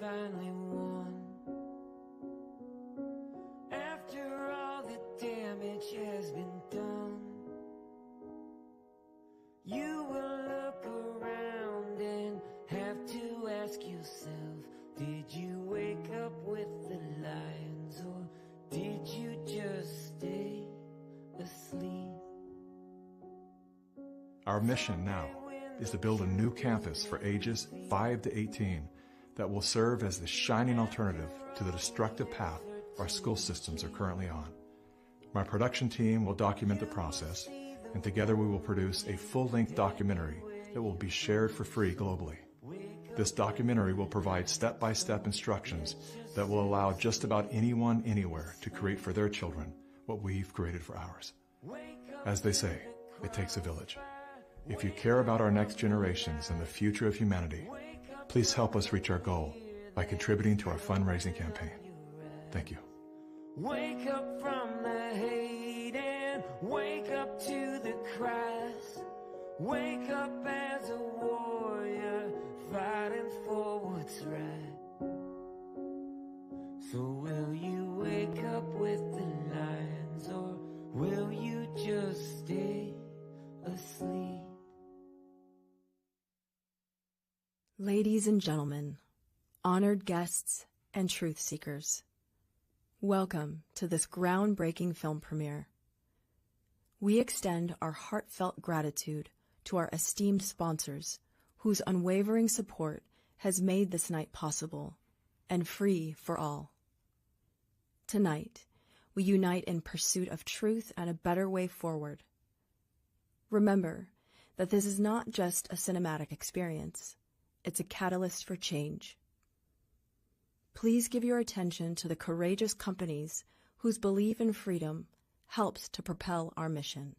finally won. After all the damage has been done, you will look around and have to ask yourself, did you wake up with the lions, or did you just stay asleep? Our mission now is to build a new campus for ages 5 to 18 that will serve as the shining alternative to the destructive path our school systems are currently on. My production team will document the process, and together we will produce a full-length documentary that will be shared for free globally. This documentary will provide step-by-step instructions that will allow just about anyone, anywhere to create for their children what we've created for ours. As they say, it takes a village. If you care about our next generations and the future of humanity, please help us reach our goal by contributing to our fundraising campaign. Thank you. Wake up from the hate and wake up to the cries. Wake up as a warrior, fighting for what's right. So will you wake up with the lions, or will you just stay asleep? Ladies and gentlemen, honored guests and truth seekers, welcome to this groundbreaking film premiere. We extend our heartfelt gratitude to our esteemed sponsors, whose unwavering support has made this night possible and free for all. Tonight, we unite in pursuit of truth and a better way forward. Remember that this is not just a cinematic experience. It's a catalyst for change. Please give your attention to the courageous companies whose belief in freedom helps to propel our mission.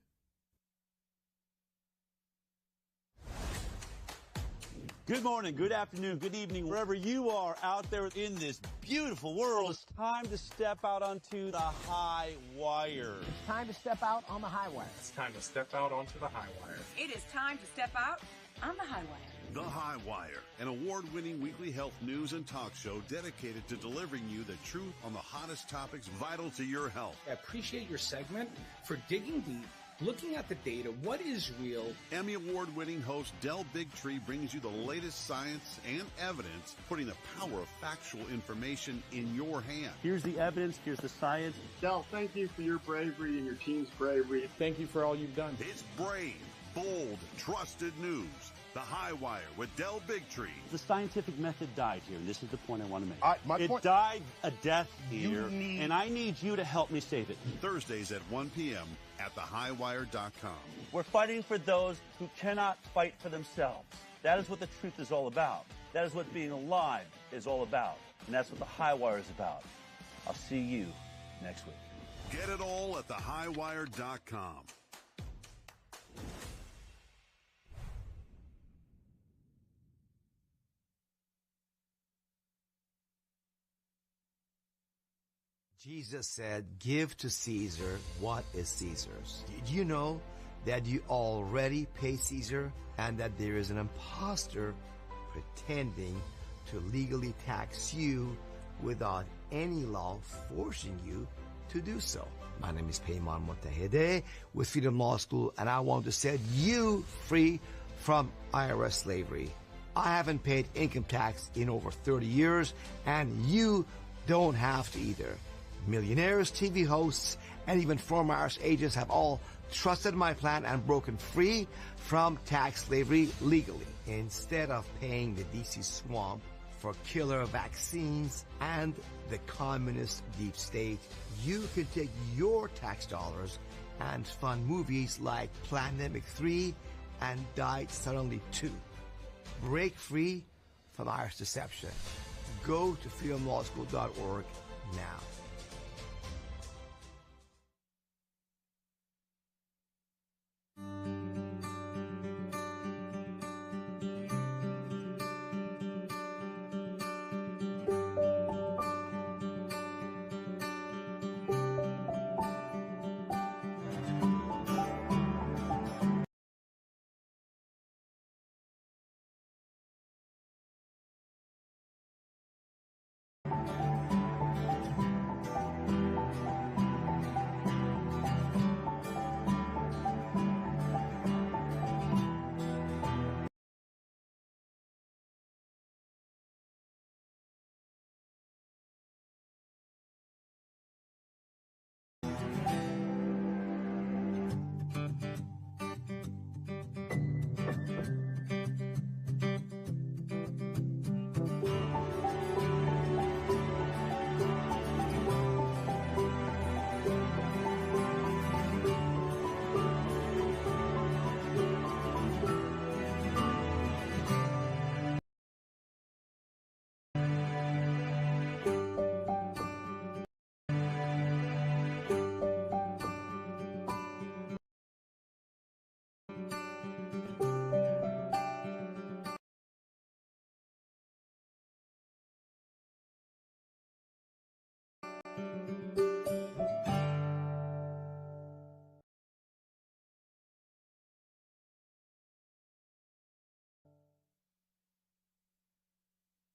Good morning, good afternoon, good evening, wherever you are out there in this beautiful world. It's time to step out onto the high wire. It's time to step out on the high wire. It's time to step out onto the high wire. It is time to step out on the high wire. The High Wire, an award-winning weekly health news and talk show dedicated to delivering you the truth on the hottest topics vital to your health. I appreciate your segment for digging deep, looking at the data, what is real. Emmy award-winning host Del Bigtree brings you the latest science and evidence, putting the power of factual information in your hand. Here's the evidence, here's the science. Del, thank you for your bravery and your team's bravery. Thank you for all you've done. It's brave, bold, trusted news. The High Wire with Del Bigtree. The scientific method died here, and this is the point I want to make. It died a death here, and I need you to help me save it. Thursdays at 1 p.m. at thehighwire.com. We're fighting for those who cannot fight for themselves. That is what the truth is all about. That is what being alive is all about. And that's what the High Wire is about. I'll see you next week. Get it all at thehighwire.com. Jesus said, give to Caesar what is Caesar's. Did you know that you already pay Caesar and that there is an imposter pretending to legally tax you without any law forcing you to do so? My name is Peyman Motahede with Freedom Law School, and I want to set you free from IRS slavery. I haven't paid income tax in over 30 years, and you don't have to either. Millionaires, TV hosts, and even former IRS agents have all trusted my plan and broken free from tax slavery legally. Instead of paying the DC swamp for killer vaccines and the communist deep state, you can take your tax dollars and fund movies like Plandemic 3 and Died Suddenly 2. Break free from IRS deception. Go to freedomlawschool.org now.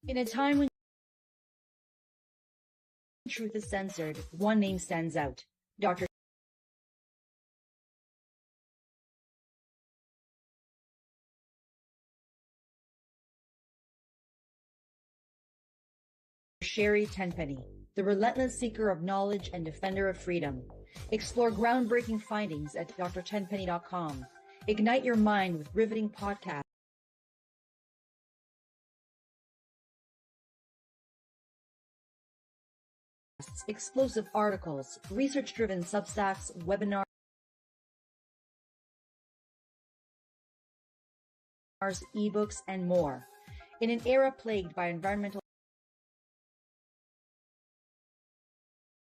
In a time when truth is censored, one name stands out: Dr. Sherry Tenpenny, the relentless seeker of knowledge and defender of freedom. Explore groundbreaking findings at drtenpenny.com. Ignite your mind with riveting podcasts, explosive articles, research-driven Substacks, webinars, ebooks, and more. In an era plagued by environmental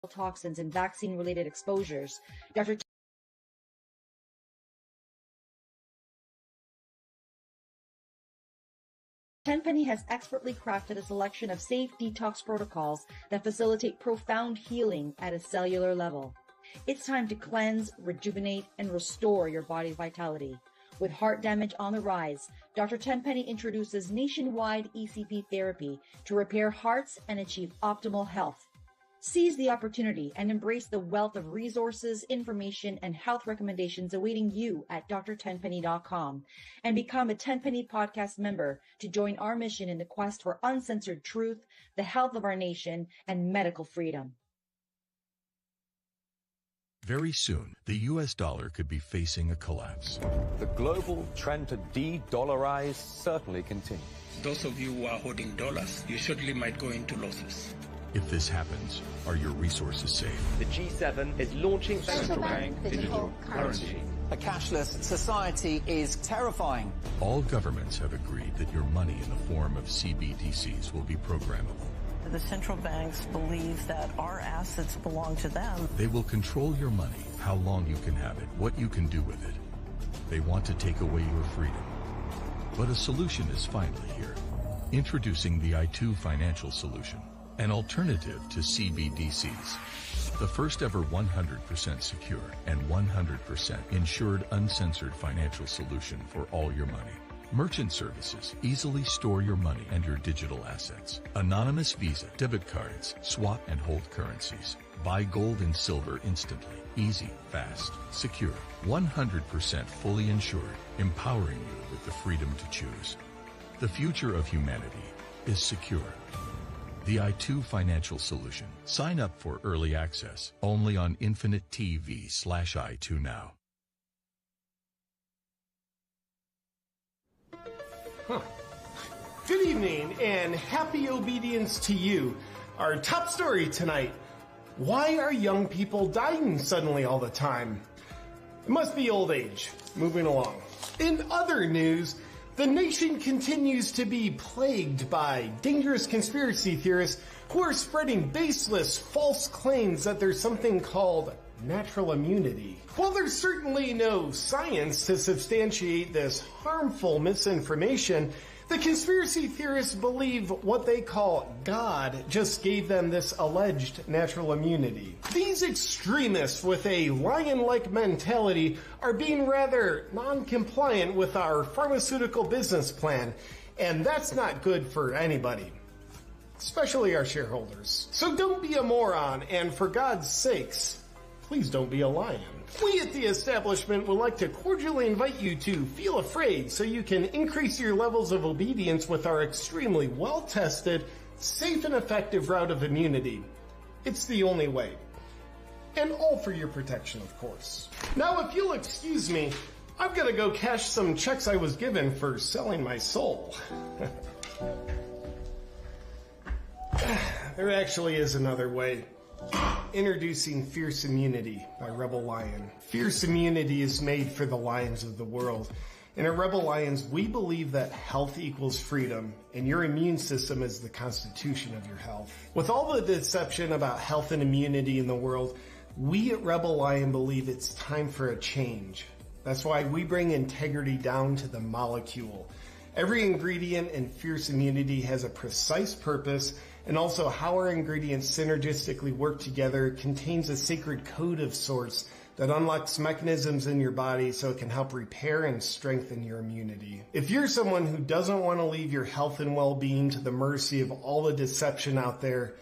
toxins and vaccine-related exposures, Dr. Tenpenny has expertly crafted a selection of safe detox protocols that facilitate profound healing at a cellular level. It's time to cleanse, rejuvenate, and restore your body's vitality. With heart damage on the rise, Dr. Tenpenny introduces nationwide ECP therapy to repair hearts and achieve optimal health. Seize the opportunity and embrace the wealth of resources, information, and health recommendations awaiting you at drtenpenny.com, and become a Tenpenny Podcast member to join our mission in the quest for uncensored truth, the health of our nation, and medical freedom. Very soon, the U.S. dollar could be facing a collapse. The global trend to de-dollarize certainly continues. Those of you who are holding dollars, you surely might go into losses. If this happens, are your resources safe? The G7 is launching central bank digital currency. A cashless society is terrifying. All governments have agreed that your money in the form of CBDCs will be programmable. The central banks believe that our assets belong to them. They will control your money, how long you can have it, what you can do with it. They want to take away your freedom. But a solution is finally here. Introducing the I2 financial solution. An alternative to CBDCs. The first ever 100% secure and 100% insured uncensored financial solution for all your money. Merchant services easily store your money and your digital assets. Anonymous Visa, debit cards, swap and hold currencies. Buy gold and silver instantly. Easy, fast, secure. 100% fully insured, empowering you with the freedom to choose. The future of humanity is secure. The I2 Financial Solution. Sign up for early access only on Infinite TV/I2 now. Good evening and happy obedience to you. Our top story tonight: why are young people dying suddenly all the time? It must be old age. Moving along. In other news, the nation continues to be plagued by dangerous conspiracy theorists who are spreading baseless, false claims that there's something called natural immunity. While there's certainly no science to substantiate this harmful misinformation, the conspiracy theorists believe what they call God just gave them this alleged natural immunity. These extremists with a lion-like mentality are being rather non-compliant with our pharmaceutical business plan, and that's not good for anybody, especially our shareholders. So don't be a moron, and for God's sakes, please don't be a lion. We at the establishment would like to cordially invite you to feel afraid so you can increase your levels of obedience with our extremely well-tested, safe and effective route of immunity. It's the only way. And all for your protection, of course. Now, if you'll excuse me, I've got to go cash some checks I was given for selling my soul. There actually is another way. Introducing Fierce Immunity by Rebel Lion. Fierce Immunity is made for the lions of the world. And at Rebel Lions, we believe that health equals freedom, and your immune system is the constitution of your health. With all the deception about health and immunity in the world, we at Rebel Lion believe it's time for a change. That's why we bring integrity down to the molecule. Every ingredient in Fierce Immunity has a precise purpose, and also how our ingredients synergistically work together contains a sacred code of sorts that unlocks mechanisms in your body so it can help repair and strengthen your immunity. If you're someone who doesn't want to leave your health and well-being to the mercy of all the deception out there,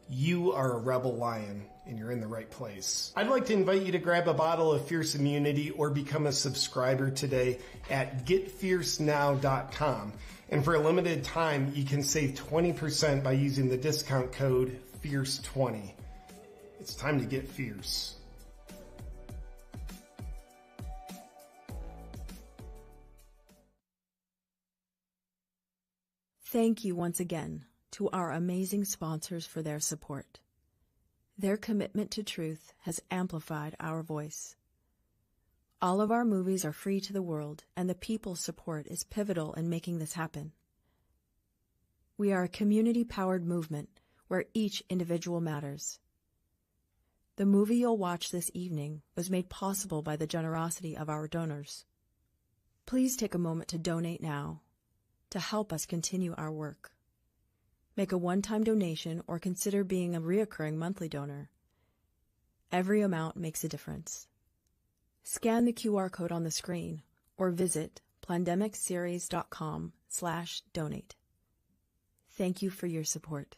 you are a rebel lion, and you're in the right place. I'd like to invite you to grab a bottle of Fierce Immunity or become a subscriber today at getfiercenow.com. And for a limited time, you can save 20% by using the discount code FIERCE20. It's time to get fierce. Thank you once again to our amazing sponsors for their support. Their commitment to truth has amplified our voice. All of our movies are free to the world, and the people's support is pivotal in making this happen. We are a community-powered movement where each individual matters. The movie you'll watch this evening was made possible by the generosity of our donors. Please take a moment to donate now to help us continue our work. Make a one-time donation or consider being a recurring monthly donor. Every amount makes a difference. Scan the QR code on the screen or visit plandemicseries.com/donate. Thank you for your support.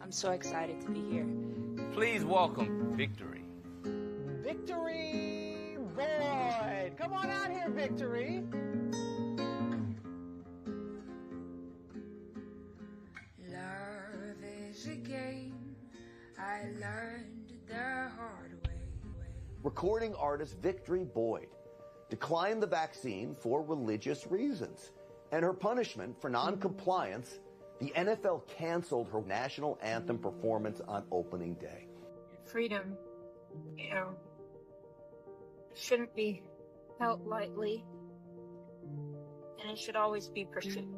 I'm so excited to be here. Please welcome Victory. Victory Boyd! Come on out here, Victory! Love is a game I learned the hard way. Recording artist Victory Boyd declined the vaccine for religious reasons. And her punishment for non-compliance, the NFL canceled her national anthem performance on opening day. Freedom, shouldn't be held lightly, and it should always be pursued.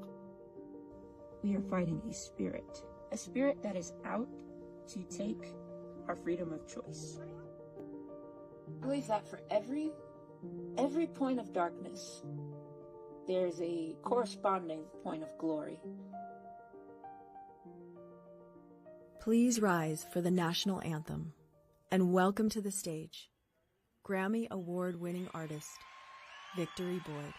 We are fighting a spirit that is out to take our freedom of choice. I believe that for every point of darkness, there's a corresponding point of glory. Please rise for the national anthem and welcome to the stage Grammy Award-winning artist Victory Boyd.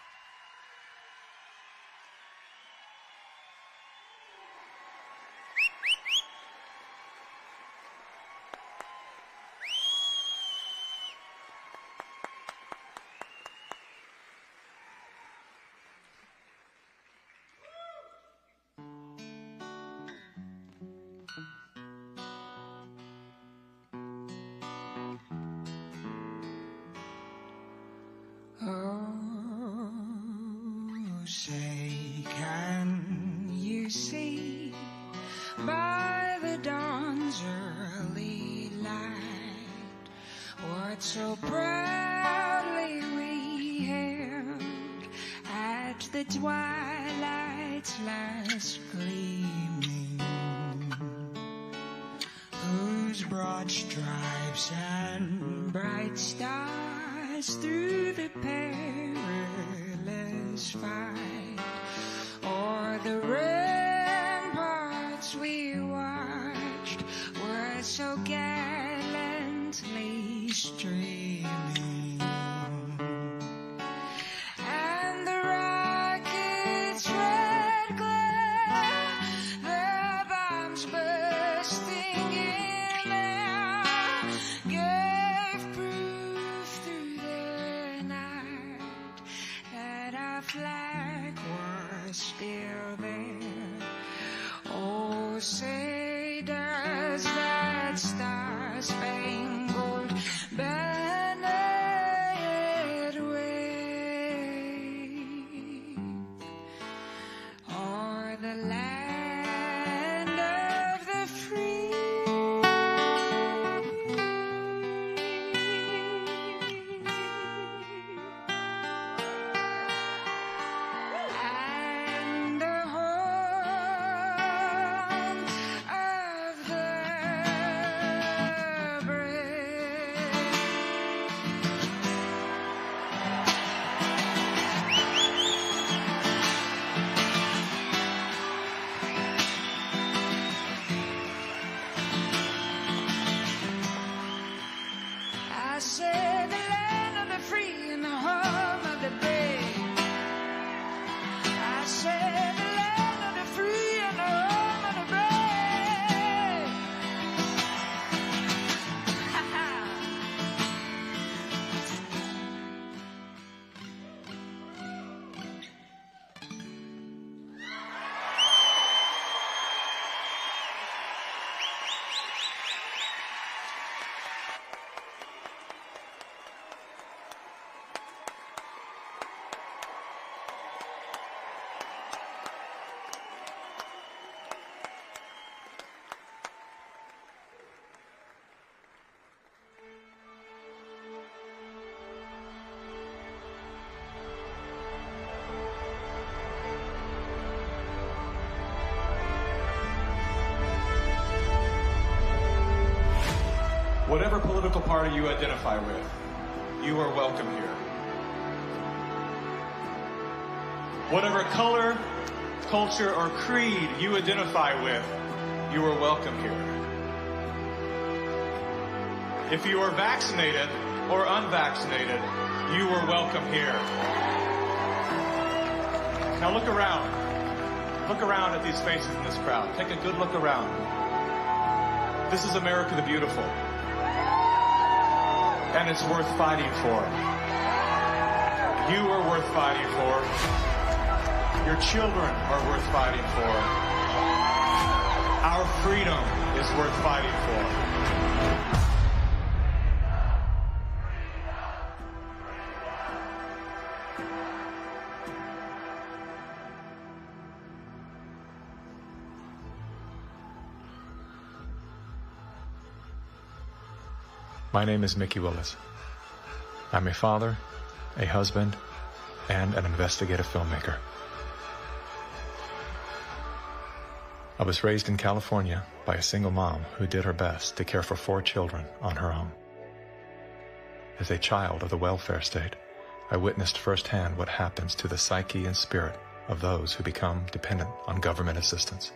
Say, can you see by the dawn's early light what so proudly we hailed at the twilight's last gleaming, whose broad stripes and bright stars through the perilous fight o'er the ramparts we watched were so gallantly streaming, and the rocket's red glare, the bombs bursting in air, gave proof through the night that our flag was still there. Oh, say does that star-spangled banner yet wave o'er the land of the free? And the home of the brave. Whatever political party you identify with, you are welcome here. Whatever color, culture, or creed you identify with, you are welcome here. If you are vaccinated or unvaccinated, you are welcome here. Now look around. Look around at these faces in this crowd. Take a good look around. This is America the Beautiful. And it's worth fighting for. You are worth fighting for. Your children are worth fighting for. Our freedom is worth fighting for. My name is Mickey Willis. I'm a father, a husband, and an investigative filmmaker. I was raised in California by a single mom who did her best to care for 4 children on her own. As a child of the welfare state, I witnessed firsthand what happens to the psyche and spirit of those who become dependent on government assistance.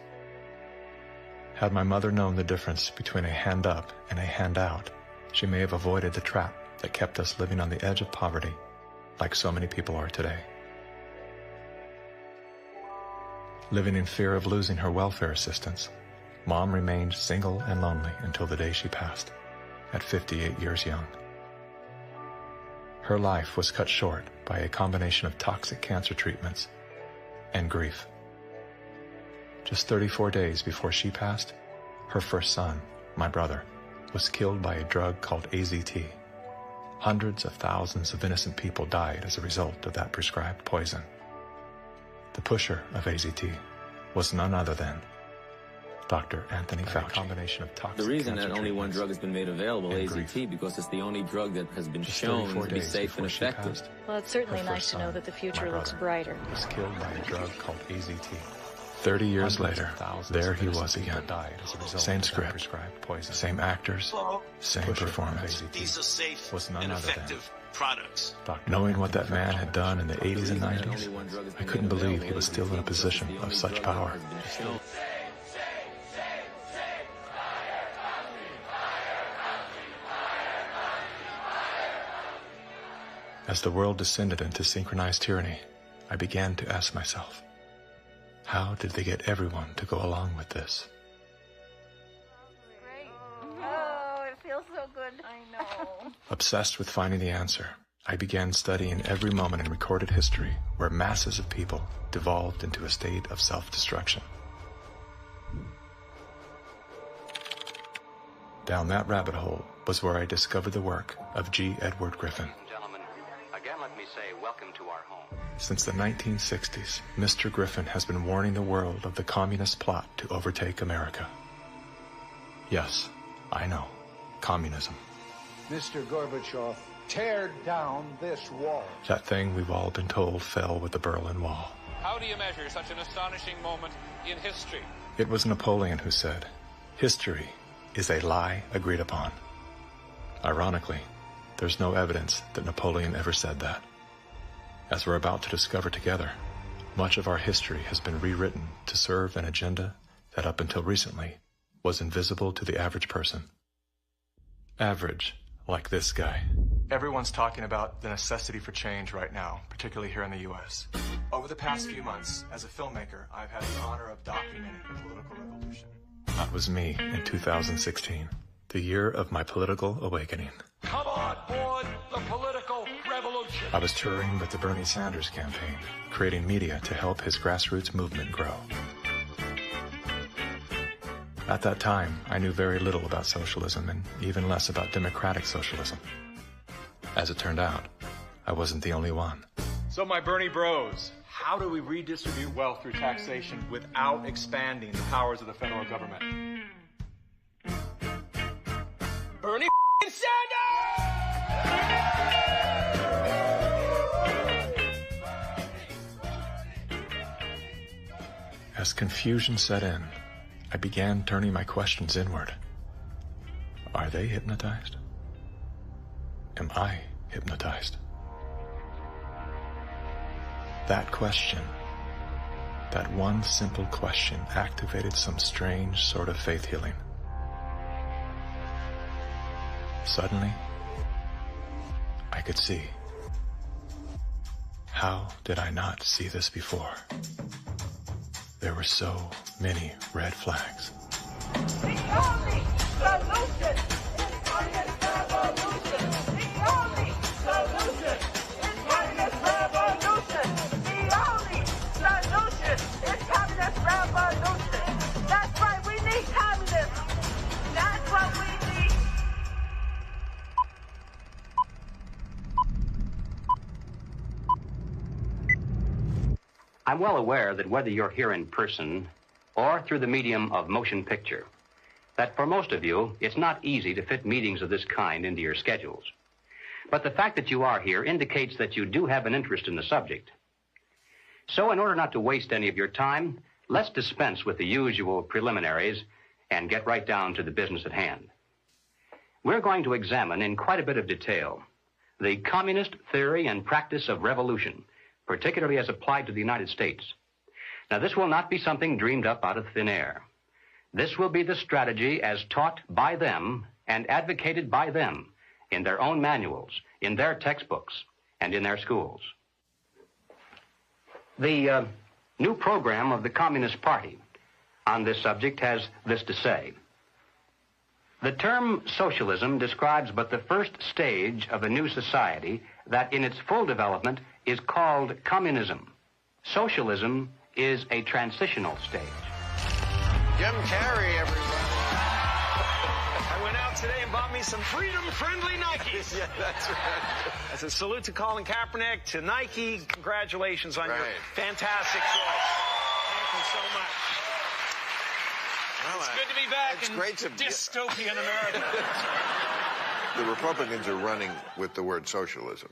Had my mother known the difference between a hand up and a handout, she may have avoided the trap that kept us living on the edge of poverty, like so many people are today. Living in fear of losing her welfare assistance, Mom remained single and lonely until the day she passed, at 58 years young. Her life was cut short by a combination of toxic cancer treatments and grief. Just 34 days before she passed, her first son, my brother, was killed by a drug called AZT. Hundreds of thousands of innocent people died as a result of that prescribed poison. The pusher of AZT was none other than Dr. Anthony Fauci. A combination of toxic the reason that only one drug has been made available, AZT, because it's the only drug that has been shown to be safe and effective. Well, it's certainly nice to know that the future looks brighter. Was killed by a drug called AZT. 30 years later, there he was again. Same script, same actors, same performance. These are safe and effective products. Knowing what that man had done in the 80s and 90s, I couldn't believe he was still in a position of such power. As the world descended into synchronized tyranny, I began to ask myself, how did they get everyone to go along with this? Great. Oh, it feels so good. I know. Obsessed with finding the answer, I began studying every moment in recorded history where masses of people devolved into a state of self-destruction. Down that rabbit hole was where I discovered the work of G. Edward Griffin. Again, let me say welcome to our home. Since the 1960s, Mr. Griffin has been warning the world of the communist plot to overtake America. Yes, I know, communism. Mr. Gorbachev, tear down this wall. That thing we've all been told fell with the Berlin Wall. How do you measure such an astonishing moment in history? It was Napoleon who said, "History is a lie agreed upon." Ironically, there's no evidence that Napoleon ever said that. As we're about to discover together, much of our history has been rewritten to serve an agenda that up until recently was invisible to the average person. Average, like this guy. Everyone's talking about the necessity for change right now, particularly here in the U.S. Over the past few months, as a filmmaker, I've had the honor of documenting the political revolution. That was me in 2016, the year of my political awakening. Come on board the political revolution. I was touring with the Bernie Sanders campaign, creating media to help his grassroots movement grow. At that time, I knew very little about socialism and even less about democratic socialism. As it turned out, I wasn't the only one. So my Bernie bros, how do we redistribute wealth through taxation without expanding the powers of the federal government? Bernie Sanders! As confusion set in, I began turning my questions inward. Are they hypnotized? Am I hypnotized? That question, that one simple question, activated some strange sort of faith healing. Suddenly, I could see. How did I not see this before? There were so many red flags. The only solution is communist revolution. The only solution is communist revolution. The only solution is communist revolution. That's right, we need communism. That's what we need. I'm well aware that whether you're here in person or through the medium of motion picture, that for most of you, it's not easy to fit meetings of this kind into your schedules. But the fact that you are here indicates that you do have an interest in the subject. So in order not to waste any of your time, let's dispense with the usual preliminaries and get right down to the business at hand. We're going to examine in quite a bit of detail the communist theory and practice of revolution, particularly as applied to the United States. Now, this will not be something dreamed up out of thin air. This will be the strategy as taught by them and advocated by them in their own manuals, in their textbooks, and in their schools. The new program of the Communist Party on this subject has this to say. The term socialism describes but the first stage of a new society that in its full development is called communism. Socialism is a transitional stage. Jim Carrey, everybody. I went out today and bought me some freedom-friendly Nikes. Yeah, that's right. As a salute to Colin Kaepernick, to Nike, congratulations on your fantastic choice. Thank you so much. Well, it's good to be back in great to dystopian America. The Republicans are running with the word socialism.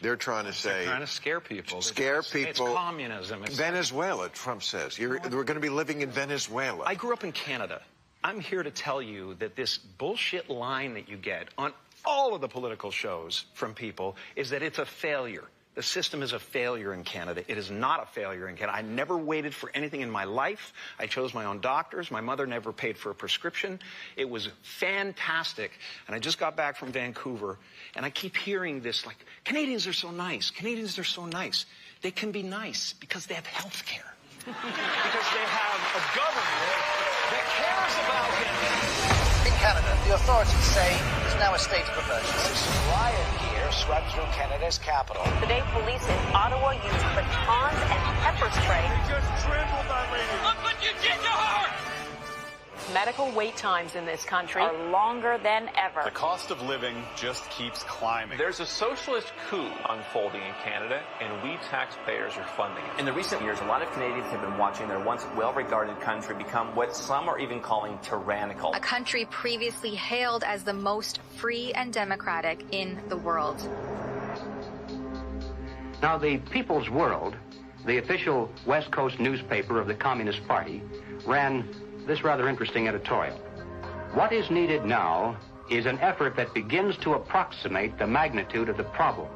They're trying to say... They're trying to scare people. Scare people. It's communism. It's Venezuela, Trump says. We're going to be living in Venezuela. I grew up in Canada. I'm here to tell you that this bullshit line that you get on all of the political shows from people is that it's a failure. The system is a failure in Canada. It is not a failure in Canada. I never waited for anything in my life. I chose my own doctors. My mother never paid for a prescription. It was fantastic. And I just got back from Vancouver, and I keep hearing this, like, Canadians are so nice. Canadians are so nice. They can be nice because they have health care. Because they have a government that cares about them. In Canada, the authorities say it's now a state of emergency. Riot gear swept through Canada's capital. Today, police in Ottawa used batons and pepper spray. You just trampled that lady. Look what you did to her! Medical wait times in this country are longer than ever. The cost of living just keeps climbing. There's a socialist coup unfolding in Canada, and we taxpayers are funding it. In the recent years, a lot of Canadians have been watching their once well-regarded country become what some are even calling tyrannical. A country previously hailed as the most free and democratic in the world. Now, the People's World, the official West Coast newspaper of the Communist Party, ran this rather interesting editorial. What is needed now is an effort that begins to approximate the magnitude of the problem.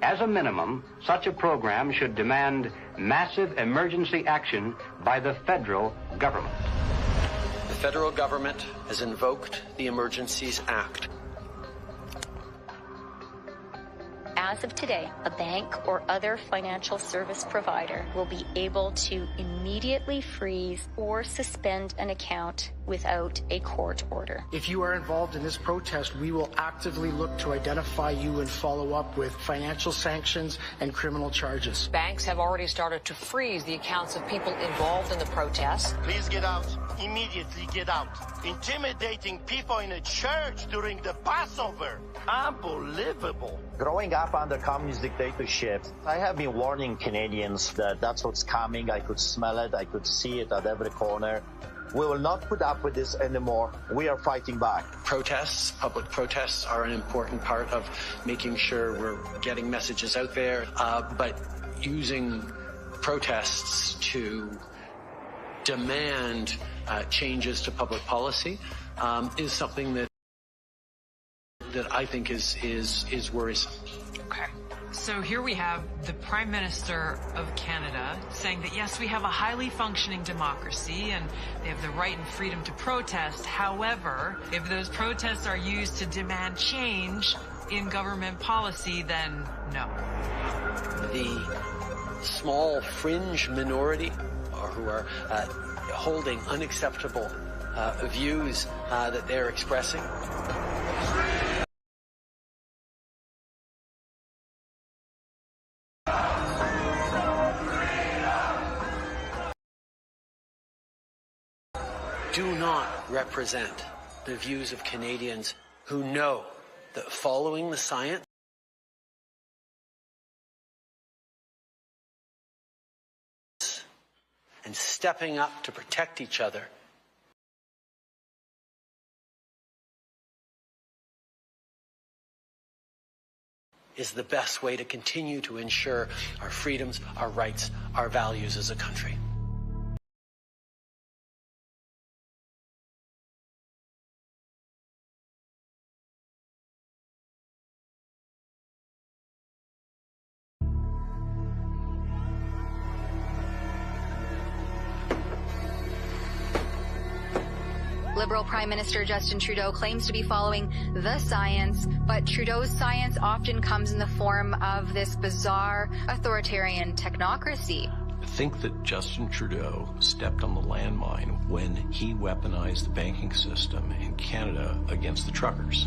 As a minimum, such a program should demand massive emergency action by the federal government. The federal government has invoked the Emergencies Act. As of today, a bank or other financial service provider will be able to immediately freeze or suspend an account without a court order. If you are involved in this protest, we will actively look to identify you and follow up with financial sanctions and criminal charges. Banks have already started to freeze the accounts of people involved in the protests. Please get out. Immediately get out. Intimidating people in a church during the Passover. Unbelievable. Growing up under communist dictatorship, I have been warning Canadians that that's what's coming. I could smell it. I could see it at every corner. We will not put up with this anymore. We are fighting back. Protests, public protests are an important part of making sure we're getting messages out there, but using protests to demand changes to public policy is something that that I think is worrisome. Okay. So here we have the Prime Minister of Canada saying that, yes, we have a highly functioning democracy and they have the right and freedom to protest. However, if those protests are used to demand change in government policy, then no. The small fringe minority who are holding unacceptable views that they're expressing. Do not represent the views of Canadians who know that following the science and stepping up to protect each other is the best way to continue to ensure our freedoms, our rights, our values as a country. Liberal Prime Minister Justin Trudeau claims to be following the science, but Trudeau's science often comes in the form of this bizarre authoritarian technocracy. I think that Justin Trudeau stepped on the landmine when he weaponized the banking system in Canada against the truckers.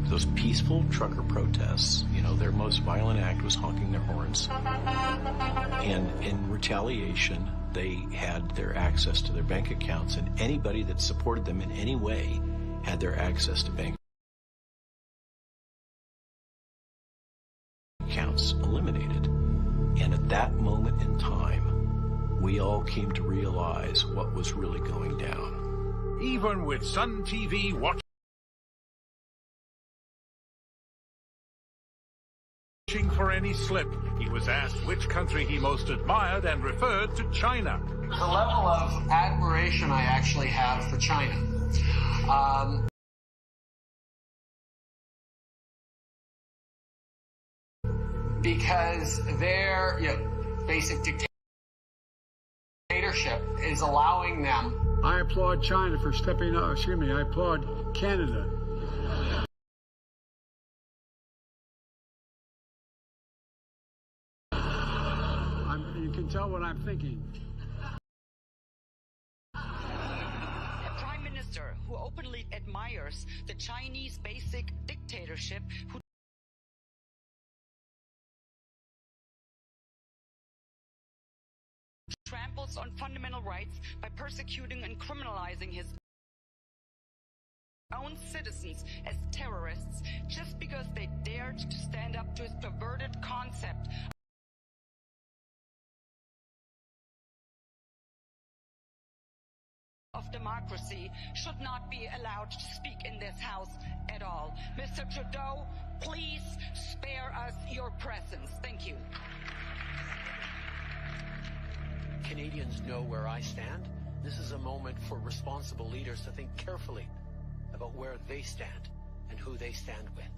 Those peaceful trucker protests, you know, their most violent act was honking their horns. And in retaliation, they had their access to their bank accounts, and anybody that supported them in any way had their access to bank accounts eliminated. And at that moment in time, we all came to realize what was really going down. Even with Sun TV watching for any slip, he was asked which country he most admired and referred to China. The level of admiration I actually have for China. Because their basic dictatorship is allowing them. I applaud China for stepping up. Excuse me, I applaud Canada. You can tell what I'm thinking. A prime minister who openly admires the Chinese basic dictatorship, who tramples on fundamental rights by persecuting and criminalizing his own citizens as terrorists just because they dared to stand up to his perverted concept of democracy, should not be allowed to speak in this House at all. Mr. Trudeau, please spare us your presence. Thank you. Canadians know where I stand. This is a moment for responsible leaders to think carefully about where they stand and who they stand with.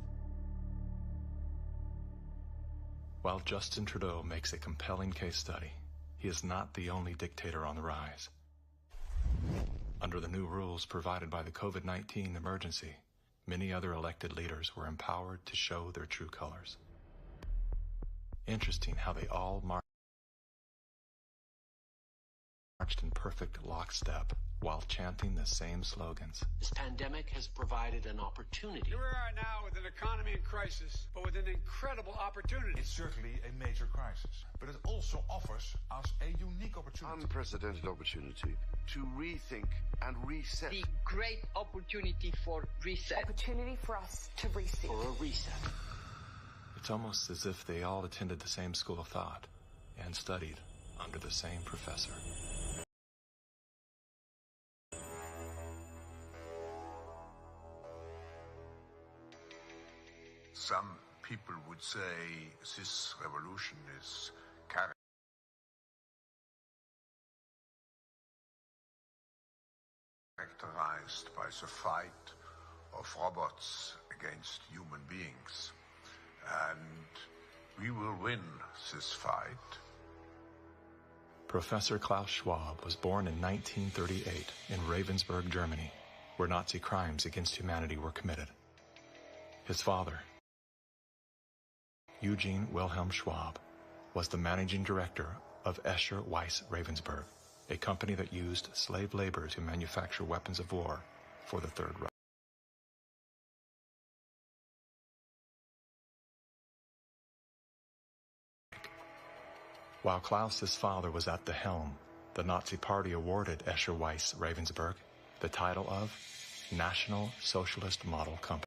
While Justin Trudeau makes a compelling case study, he is not the only dictator on the rise. Under the new rules provided by the COVID-19 emergency, many other elected leaders were empowered to show their true colors. Interesting how they all marched in perfect lockstep while chanting the same slogans. This pandemic has provided an opportunity. Here we are now with an economy in crisis, but with an incredible opportunity. It's certainly a major crisis, but it also offers us a unique opportunity. Unprecedented opportunity to rethink and reset. The great opportunity for reset. Opportunity for us to reset. For a reset. It's almost as if they all attended the same school of thought and studied under the same professor. Some people would say this revolution is characterized by the fight of robots against human beings. And we will win this fight. Professor Klaus Schwab was born in 1938 in Ravensburg, Germany, where Nazi crimes against humanity were committed. His father, Eugene Wilhelm Schwab, was the managing director of Escher Weiss Ravensburg, a company that used slave labor to manufacture weapons of war for the Third Reich. While Klaus's father was at the helm, the Nazi Party awarded Escher Weiss Ravensburg the title of National Socialist Model Company.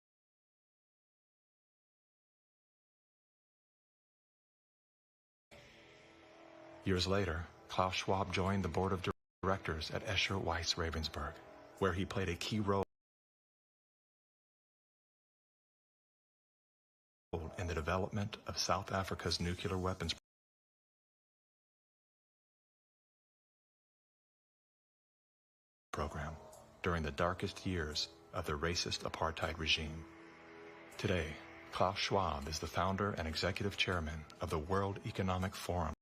Years later, Klaus Schwab joined the board of directors at Escher Weiss Ravensburg, where he played a key role in the development of South Africa's nuclear weapons program during the darkest years of the racist apartheid regime. Today, Klaus Schwab is the founder and executive chairman of the World Economic Forum.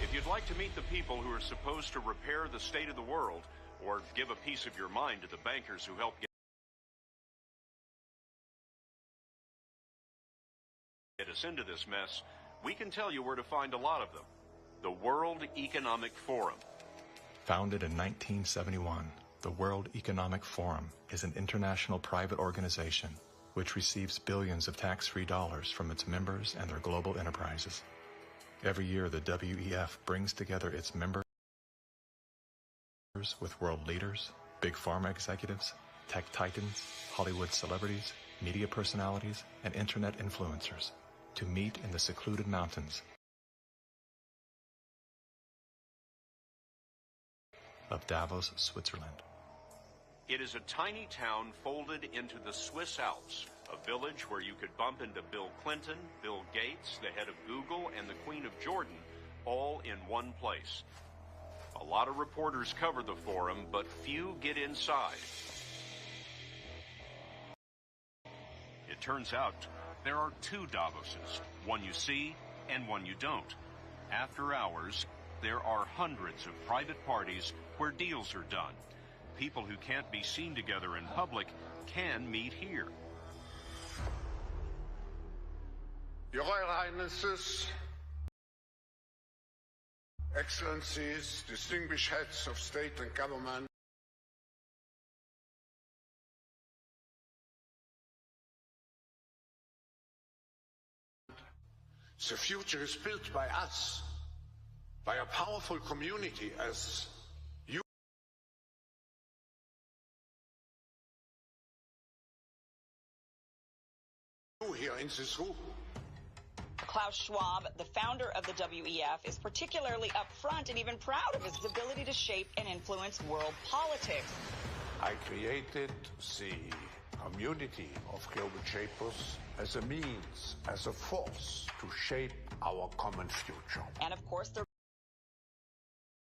If you'd like to meet the people who are supposed to repair the state of the world, or give a piece of your mind to the bankers who help get us into this mess, we can tell you where to find a lot of them. The World Economic Forum. Founded in 1971, the World Economic Forum is an international private organization which receives billions of tax-free dollars from its members and their global enterprises. Every year, the WEF brings together its members with world leaders, big pharma executives, tech titans, Hollywood celebrities, media personalities, and internet influencers to meet in the secluded mountains of Davos, Switzerland. It is a tiny town folded into the Swiss Alps, a village where you could bump into Bill Clinton, Bill Gates, the head of Google, and the Queen of Jordan, all in one place. A lot of reporters cover the forum, but few get inside. It turns out there are two Davoses, one you see and one you don't. After hours, there are hundreds of private parties where deals are done. People who can't be seen together in public can meet here. Your Royal Highnesses, Excellencies, distinguished heads of state and government, the future is built by us, by a powerful community as you here in this room. Klaus Schwab, the founder of the WEF, is particularly upfront and even proud of his ability to shape and influence world politics. I created the community of global shapers as a means, as a force to shape our common future. And of course, the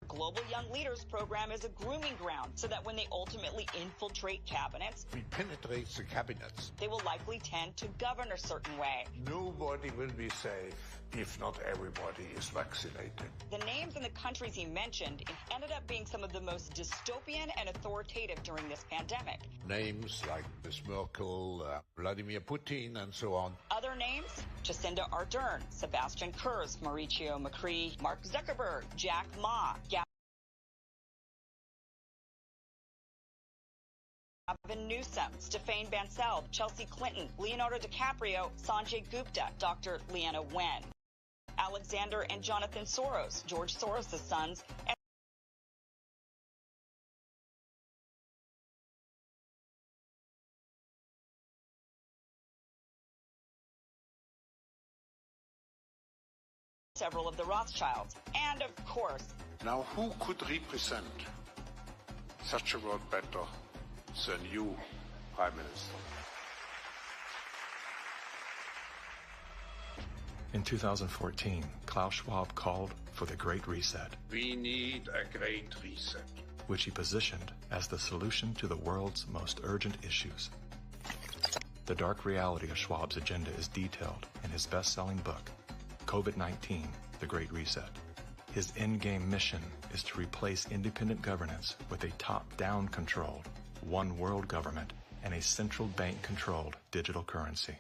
Global Young Leaders program is a grooming ground so that when they ultimately infiltrate cabinets, we penetrate the cabinets. They will likely tend to govern a certain way. Nobody will be safe if not everybody is vaccinated. The names and the countries he mentioned ended up being some of the most dystopian and authoritative during this pandemic. Names like Ms. Merkel, Vladimir Putin, and so on. Other names? Jacinda Ardern, Sebastian Kurz, Mauricio Macri, Mark Zuckerberg, Jack Ma, Gavin Newsom, Stéphane Bancel, Chelsea Clinton, Leonardo DiCaprio, Sanjay Gupta, Dr. Leana Wen, Alexander and Jonathan Soros, George Soros' sons, and several of the Rothschilds, and of course. Now who could represent such a world better than you, Prime Minister? In 2014, Klaus Schwab called for for the Great Reset. We need a great reset, which he positioned as the solution to the world's most urgent issues. The dark reality of Schwab's agenda is detailed in his best-selling book, COVID-19, The Great Reset. His endgame mission is to replace independent governance with a top-down controlled, one world government and a central bank-controlled digital currency.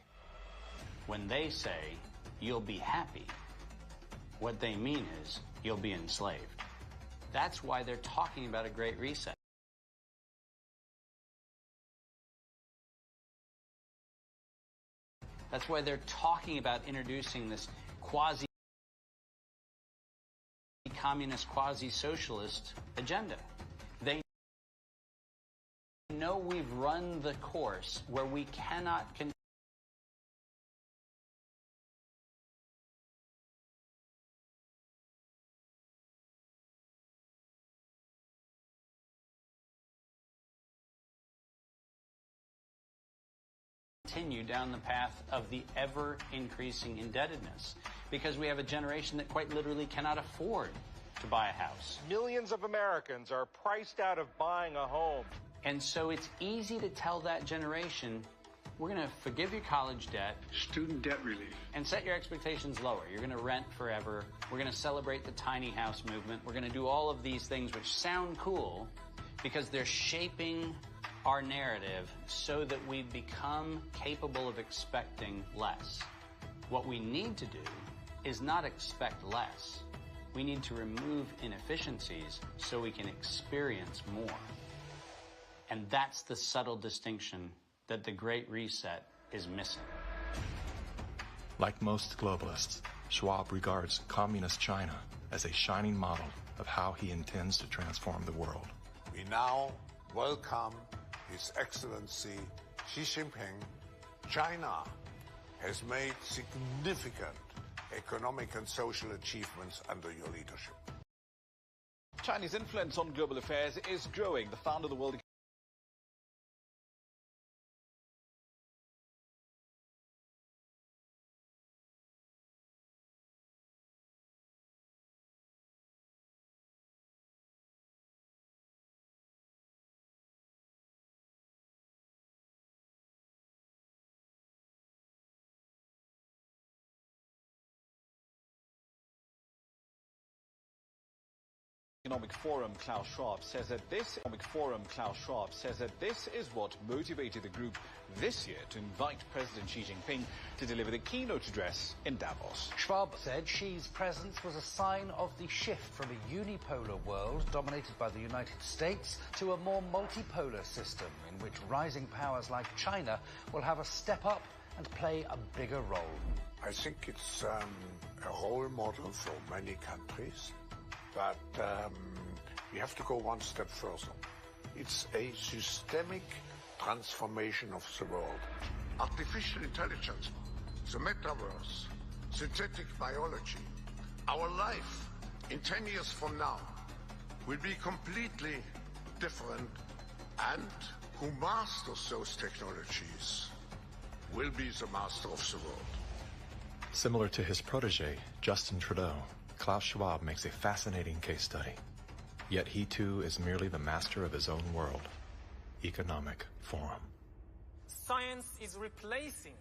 When they say, you'll be happy, what they mean is, you'll be enslaved. That's why they're talking about a Great Reset. That's why they're talking about introducing this quasi-communist, quasi-socialist agenda. They know we've run the course where we cannot continue down the path of the ever-increasing indebtedness, because we have a generation that quite literally cannot afford to buy a house. Millions of Americans are priced out of buying a home. And so it's easy to tell that generation, we're going to forgive your college debt, student debt relief, and set your expectations lower. You're going to rent forever. We're going to celebrate the tiny house movement. We're going to do all of these things which sound cool because they're shaping our narrative so that we become capable of expecting less. What we need to do is not expect less. We need to remove inefficiencies so we can experience more. And that's the subtle distinction that the Great Reset is missing. Like most globalists, Schwab regards communist China as a shining model of how he intends to transform the world. We now welcome His Excellency Xi Jinping. China has made significant economic and social achievements under your leadership. Chinese influence on global affairs is growing. The founder of the World Economic Forum, Klaus Schwab says that this is what motivated the group this year to invite President Xi Jinping to deliver the keynote address in Davos. Schwab said Xi's presence was a sign of the shift from a unipolar world dominated by the United States to a more multipolar system in which rising powers like China will have a step up and play a bigger role. I think it's a role model for many countries. But we have to go one step further. It's a systemic transformation of the world. Artificial intelligence, the metaverse, synthetic biology. Our life in 10 years from now will be completely different, and who masters those technologies will be the master of the world. Similar to his protege, Justin Trudeau, Klaus Schwab makes a fascinating case study. Yet he too is merely the master of his own world. Economic Forum. Science is replacing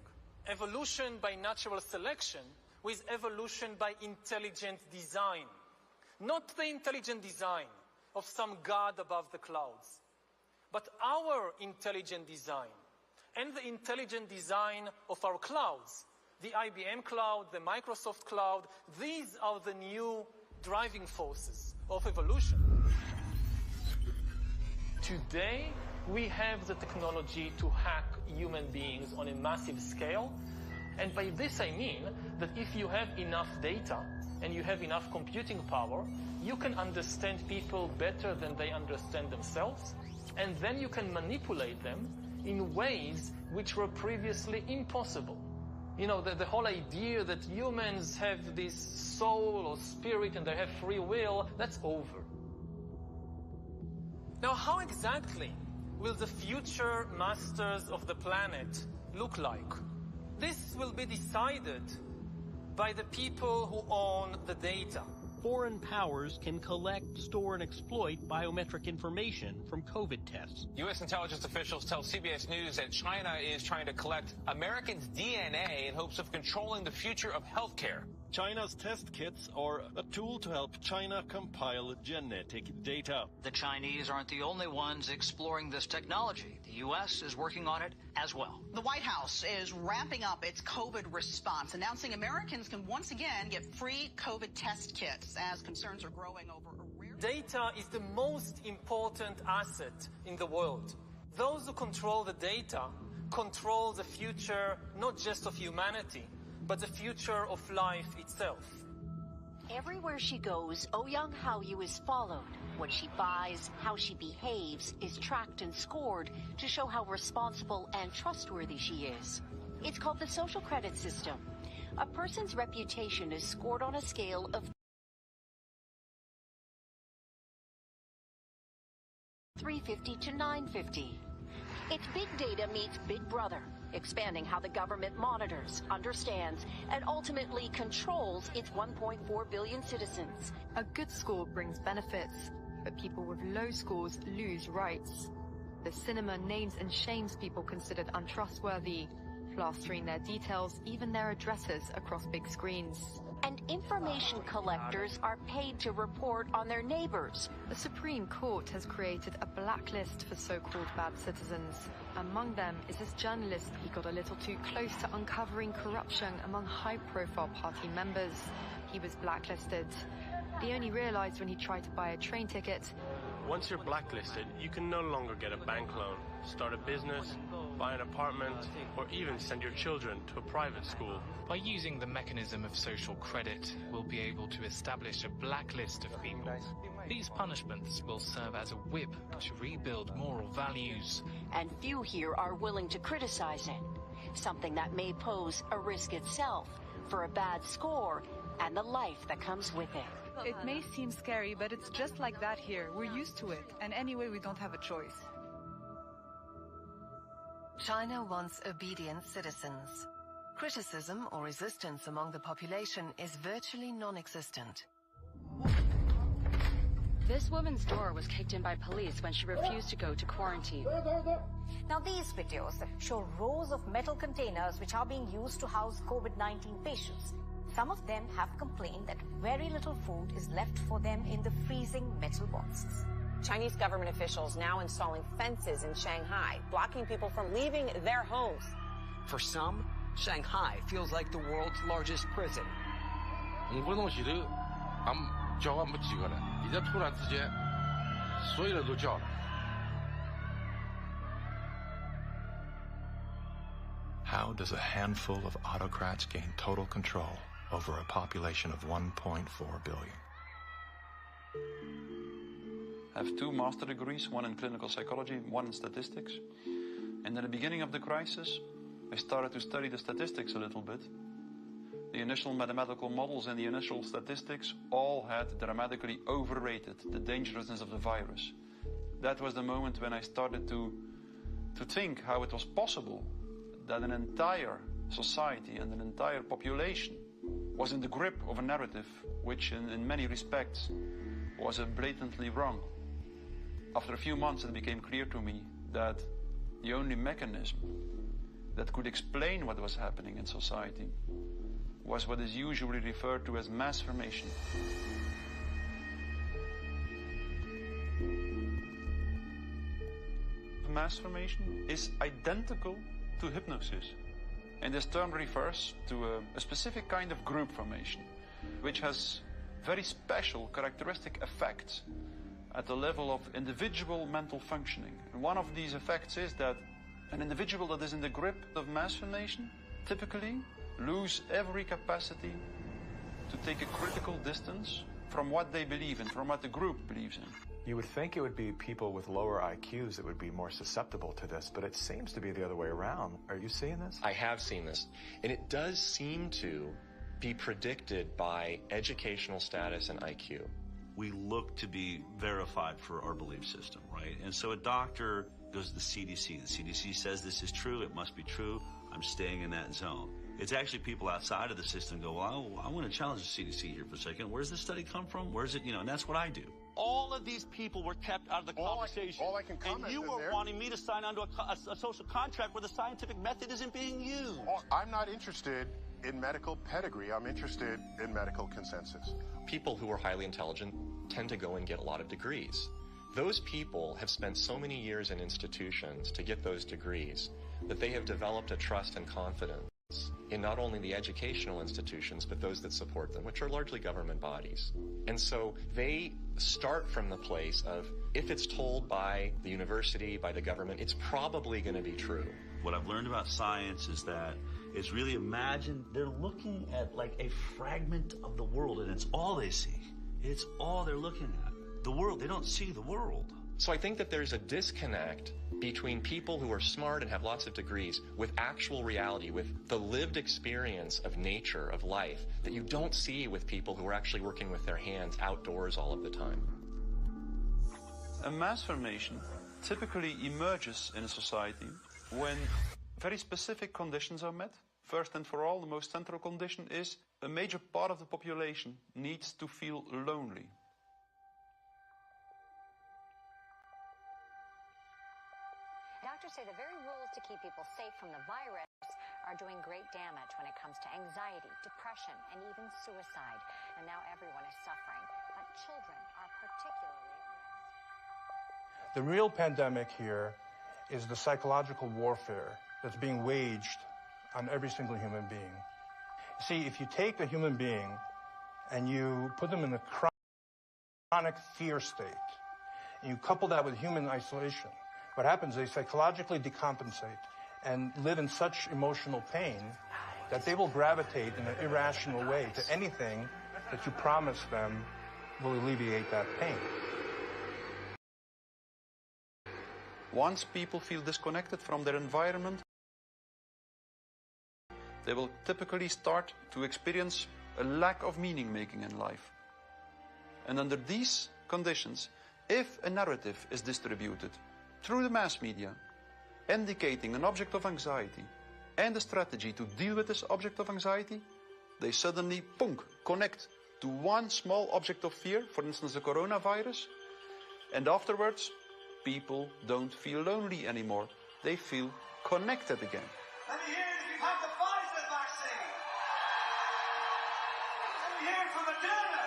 evolution by natural selection with evolution by intelligent design. Not the intelligent design of some god above the clouds, but our intelligent design and the intelligent design of our clouds. The IBM cloud, the Microsoft cloud, these are the new driving forces of evolution. Today, we have the technology to hack human beings on a massive scale. And by this I mean that if you have enough data and you have enough computing power, you can understand people better than they understand themselves. And then you can manipulate them in ways which were previously impossible. You know, the whole idea that humans have this soul or spirit and they have free will, that's over. Now, how exactly will the future masters of the planet look like? This will be decided by the people who own the data. foreign powers can collect, store, and exploit biometric information from COVID tests. U.S. intelligence officials tell CBS News that China is trying to collect Americans' DNA in hopes of controlling the future of healthcare. China's test kits are a tool to help China compile genetic data. The Chinese aren't the only ones exploring this technology. The U.S. is working on it as well. The White House is ramping up its COVID response, announcing Americans can once again get free COVID test kits as concerns are growing over a rare... Data is the most important asset in the world. Those who control the data control the future not just of humanity, but the future of life itself. Everywhere she goes, Ouyang Haoyu is followed. What she buys, how she behaves, is tracked and scored to show how responsible and trustworthy she is. It's called the social credit system. A person's reputation is scored on a scale of 350 to 950. It's big data meets Big Brother, expanding how the government monitors, understands, and ultimately controls its 1.4 billion citizens. A good score brings benefits, but people with low scores lose rights. The cinema names and shames people considered untrustworthy, plastering their details, even their addresses, across big screens. And information collectors are paid to report on their neighbors. The Supreme Court has created a blacklist for so-called bad citizens. Among them is this journalist who got a little too close to uncovering corruption among high-profile party members. He was blacklisted. He only realized when he tried to buy a train ticket. Once you're blacklisted, you can no longer get a bank loan, start a business, buy an apartment, or even send your children to a private school. By using the mechanism of social credit, we'll be able to establish a blacklist of people. These punishments will serve as a whip to rebuild moral values. And few here are willing to criticize it, something that may pose a risk itself for a bad score and the life that comes with it. It may seem scary, but it's just like that here. We're used to it, and anyway, we don't have a choice. China wants obedient citizens. Criticism or resistance among the population is virtually non-existent. This woman's door was kicked in by police when she refused to go to quarantine. Now these videos show rows of metal containers which are being used to house COVID-19 patients. Some of them have complained that very little food is left for them in the freezing metal boxes. Chinese government officials now installing fences in Shanghai, blocking people from leaving their homes. For some, Shanghai feels like the world's largest prison. How does a handful of autocrats gain total control over a population of 1.4 billion? I have 2 master degrees, one in clinical psychology, one in statistics. And at the beginning of the crisis, I started to study the statistics a little bit. The initial mathematical models and the initial statistics all had dramatically overrated the dangerousness of the virus. That was the moment when I started to think how it was possible that an entire society and an entire population was in the grip of a narrative which in many respects was blatantly wrong. After a few months it became clear to me that the only mechanism that could explain what was happening in society was what is usually referred to as mass formation. Mass formation is identical to hypnosis. And this term refers to a specific kind of group formation, which has very special characteristic effects at the level of individual mental functioning. And one of these effects is that an individual that is in the grip of mass formation typically lose every capacity to take a critical distance from what they believe in, from what the group believes in. You would think it would be people with lower IQs that would be more susceptible to this, but it seems to be the other way around. Are you seeing this? I have seen this. And it does seem to be predicted by educational status and IQ. We look to be verified for our belief system, right? And so a doctor goes to the CDC. The CDC says this is true, it must be true. I'm staying in that zone. It's actually people outside of the system go, well, I want to challenge the CDC here for a second. Where's this study come from? Where's it, and that's what I do. All of these people were kept out of the conversation. All I can comment and you were wanting me to sign onto a social contract where the scientific method isn't being used. I'm not interested in medical pedigree. I'm interested in medical consensus. People who are highly intelligent tend to go and get a lot of degrees. Those people have spent so many years in institutions to get those degrees that they have developed a trust and confidence in not only the educational institutions, but those that support them, which are largely government bodies. And so they start from the place of, if it's told by the university, by the government, it's probably going to be true. What I've learned about science is that it's really, imagine they're looking at like a fragment of the world, and it's all they see. It's all they're looking at. The world, they don't see the world. So I think that there's a disconnect between people who are smart and have lots of degrees with actual reality, with the lived experience of nature, of life, that you don't see with people who are actually working with their hands outdoors all of the time. A mass formation typically emerges in a society when very specific conditions are met. First and for all, the most central condition is a major part of the population needs to feel lonely. Doctors say the very rules to keep people safe from the virus are doing great damage when it comes to anxiety, depression, and even suicide. And now everyone is suffering, but children are particularly at risk. The real pandemic here is the psychological warfare that's being waged on every single human being. See, if you take a human being and you put them in a chronic fear state, and you couple that with human isolation, what happens is they psychologically decompensate and live in such emotional pain that they will gravitate in an irrational way to anything that you promise them will alleviate that pain. Once people feel disconnected from their environment, they will typically start to experience a lack of meaning-making in life. And under these conditions, if a narrative is distributed through the mass media, indicating an object of anxiety and a strategy to deal with this object of anxiety, they suddenly, connect to one small object of fear, for instance the coronavirus, and afterwards, people don't feel lonely anymore. They feel connected again. Let me hear it if you've had the Pfizer vaccine. Let me hear it from Moderna,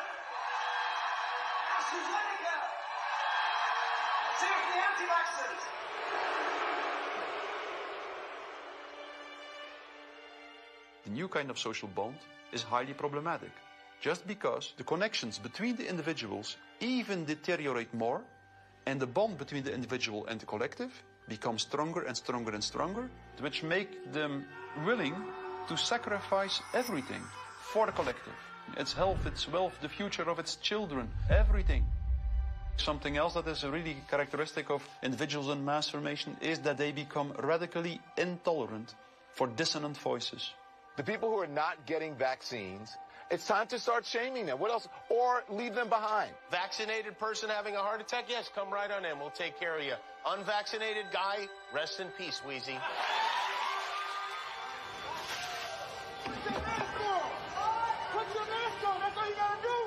AstraZeneca. Let's hear it from the anti-vaxxers. The new kind of social bond is highly problematic, just because the connections between the individuals even deteriorate more, and the bond between the individual and the collective becomes stronger and stronger and stronger, which make them willing to sacrifice everything for the collective. Its health, its wealth, the future of its children, everything. Something else that is really characteristic of individuals in mass formation is that they become radically intolerant for dissonant voices. The people who are not getting vaccines, it's time to start shaming them. What else? Or leave them behind. Vaccinated person having a heart attack? Yes, come right on in. We'll take care of you. Unvaccinated guy, rest in peace, Wheezy.